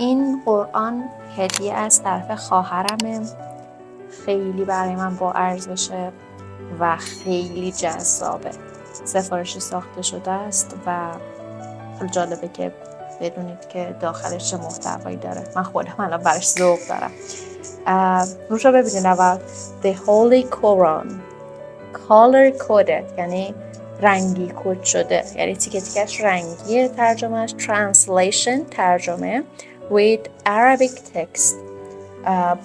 این قرآن هدیه از طرف خواهرمه، خیلی برای من با ارزشه و خیلی جذابه. سفارشی ساخته شده است و خیلی جالبه که بدونید که داخلش چه محتوایی داره. من خودم الان براش ذوق دارم. روش رو ببینید اول. The Holy Quran Color Coded یعنی رنگی کد شده، یعنی تیکه تیکش رنگیه. ترجمهش Translation ترجمه with Arabic text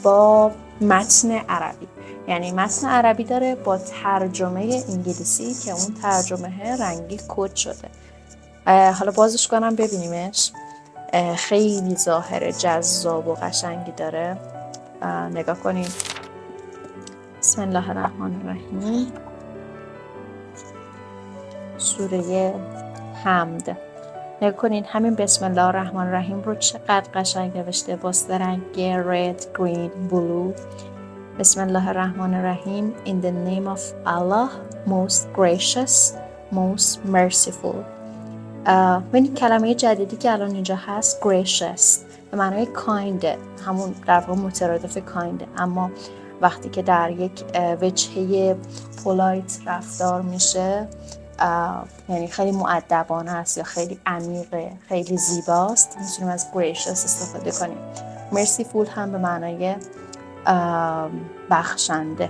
با متن عربی، یعنی متن عربی داره با ترجمه انگلیسی که اون ترجمه رنگی کد شده. حالا بازش کنم ببینیمش. خیلی ظاهر جذاب و قشنگی داره. نگاه کنید. بسم الله الرحمن الرحیم. سوره حمد. نگاه کنید همین بسم الله الرحمن الرحیم رو چقدر قشنگ نوشته با رنگ red, green, blue. بسم الله الرحمن الرحیم. In the name of Allah, most gracious, most merciful. ببینید کلمه جدیدی که الان اینجا هست gracious به معنای kind، همون در واقع مترادف kind، اما وقتی که در یک وجهه polite رفتار میشه یعنی خیلی مؤدبانه است یا خیلی عمیقه، خیلی زیباست، میتونیم از gracious استفاده کنیم. merciful هم به معنای بخشنده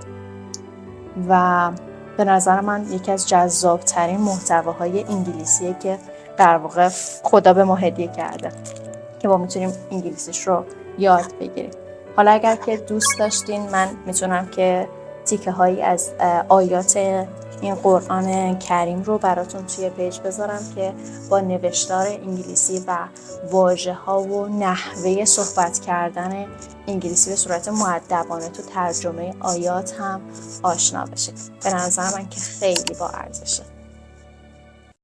و به نظر من یکی از جذابترین محتواهای انگلیسیه که در واقع خدا به ما هدیه کرده که ما میتونیم انگلیسیش رو یاد بگیریم. حالا اگر که دوست داشتین من میتونم که تیکه هایی از آیات این قرآن کریم رو براتون توی پیج بذارم که با نوشتار انگلیسی و واژه ها و نحوه صحبت کردن انگلیسی به صورت مؤدبانه تو ترجمه آیات هم آشنا بشید. به نظر من که خیلی با ارزشه.